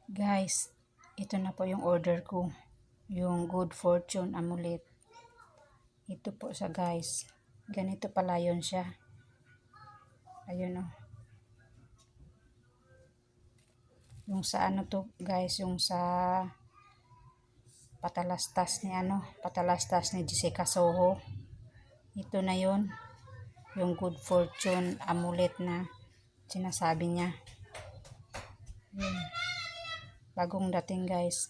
Guys, ito na po yung order ko. Yung Good Fortune Amulet. Ito po sa guys. Ganito pala yun siya. Ayun o. Yung sa ano to guys, yung sa patalastas ni Jessica Soho. Ito na yun. Yung Good Fortune Amulet na sinasabi niya. Yun. Bagong dating guys.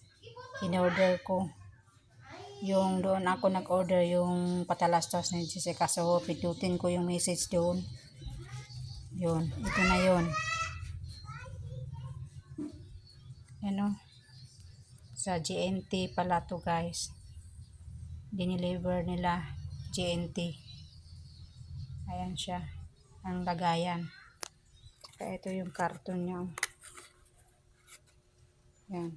In-order ko. Yung doon ako nag-order yung patalastas ni Jessica Soho. Pindutin ko yung message doon. Yun. Ito na yun. Ano? Sa GNT pala to guys. Dineliver nila GNT. Ayan siya. Ang lagayan. Kaya ito yung karton niya. Yan.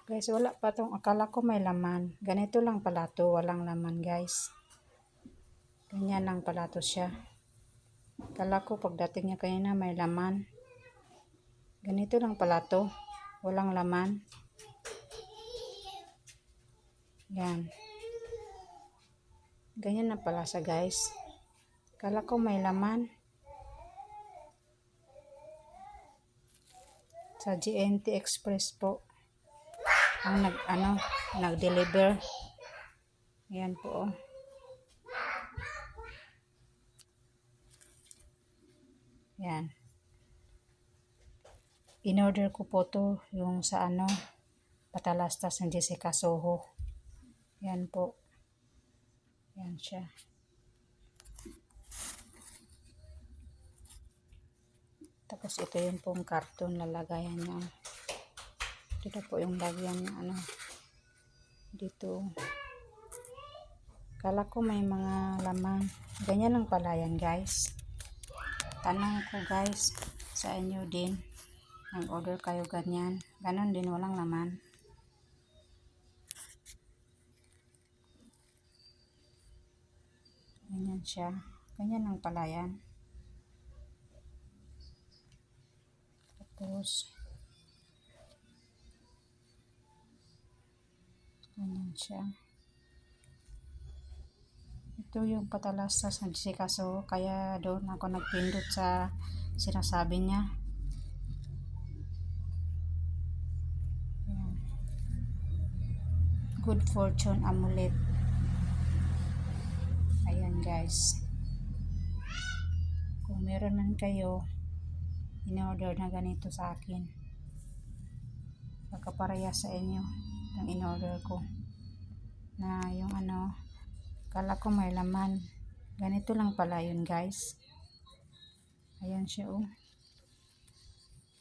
Guys, wala pa tong. Akala ko may laman. Ganito lang pala to. Walang laman guys. Ganyan lang pala to siya. Akala ko pagdating niya kanina may laman. Ganito lang pala to. Walang laman. Yan. Ganyan na pala siya guys. Akala ko may laman. Sa GNT Express po. Ang nag-deliver. Ayan po. Oh. Yan. In-order ko po to yung sa patalastas ng Jessica Soho. Yan po. Yan siya. Tapos ito yung pong karton lalagayan niya. Dito po yung lagyan niya dito. Kala ko may mga laman. Ganyan lang pala yan guys. Tanong ko guys sa inyo din. Nag-order kayo ganyan. Ganon din, walang laman. Ganyan siya. Ganyan lang pala yan. Tapos ganyan siya. Ito yung patalastas ng Jessica Soho. Kaya doon ako nagpindot sa sinasabi niya. Ayan. Good Fortune Amulet. Ayan guys. Kung meron man kayo in-order na ganito sa akin, pagkapareha sa inyo ang in-order ko na yung kala ko may laman. Ganito lang pala yun guys. Ayan siya oh.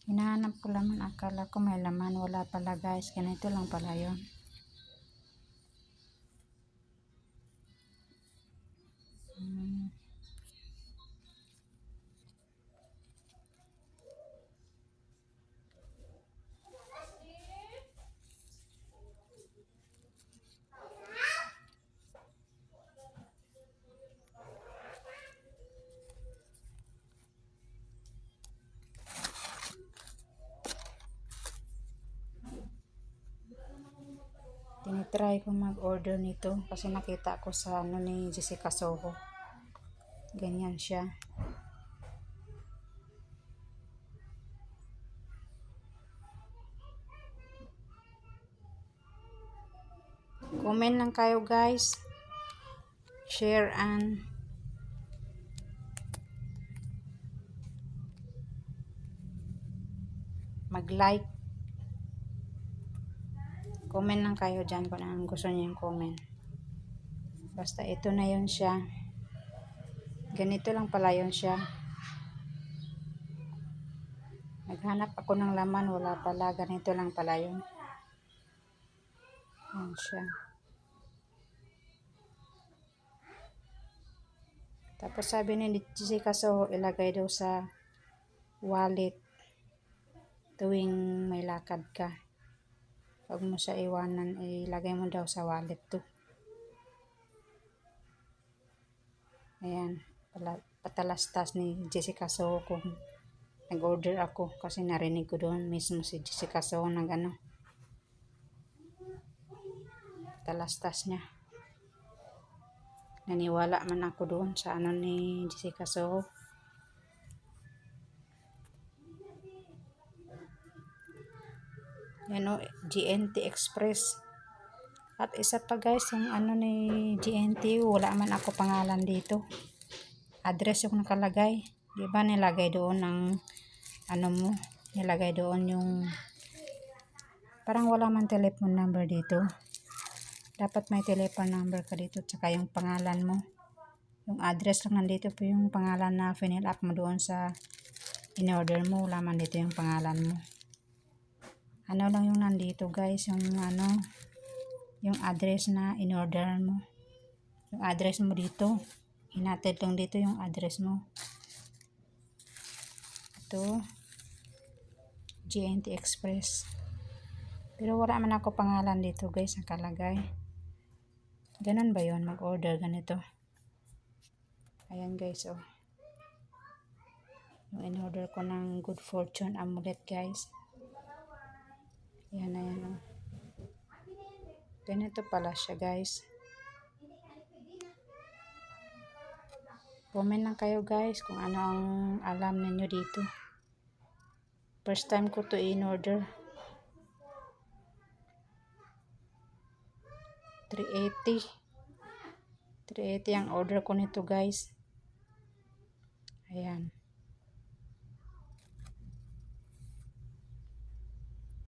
Hinahanap ko laman. Akala ko may laman. Wala pala guys. Ganito lang pala yun. Tinitry ko mag-order nito kasi nakita ko sa ni Jessica Soho. Ganyan siya. Comment lang kayo guys. Share and mag-like. Comment lang kayo dyan kung anong gusto niyo yung comment. Basta ito na yun siya. Ganito lang pala yun siya. Naghanap ako ng laman. Wala pala. Ganito lang pala yun. Yan siya. Tapos sabi ni Jessica Soho, ilagay daw sa wallet tuwing may lakad ka. Huwag mo siya iwanan, ilagay mo daw sa wallet to. Ayan, patalastas ni Jessica Soho kung nag-order ako kasi narinig ko doon mismo si Jessica Soho nag talastas niya. Naniwala man ako doon sa ni Jessica Soho. Yan o, GNT Express. At isa pa guys, yung ni GNT, wala man ako pangalan dito. Address yung nakalagay. Di ba nilagay doon ang mo, nilagay doon yung parang wala man telephone number dito. Dapat may telephone number ka dito tsaka yung pangalan mo. Yung address lang nandito po yung pangalan na fill up mo doon sa in-order mo. Wala man dito yung pangalan mo. Lang yung nandito guys, yung yung address na in-order mo. Yung address mo dito. Hinatid lang dito yung address mo. Ito. GNT Express. Pero wala man ako pangalan dito guys, nakalagay. Ganun ba yun? Mag-order ganito. Ayan guys, oh. Yung in-order ko ng Good Fortune amulet guys. Ayan, ayan, oh. Ganito pala siya guys. Comment lang kayo guys kung ano ang alam ninyo dito. First time ko to in-order. 380 ang order ko nito guys. Ayan.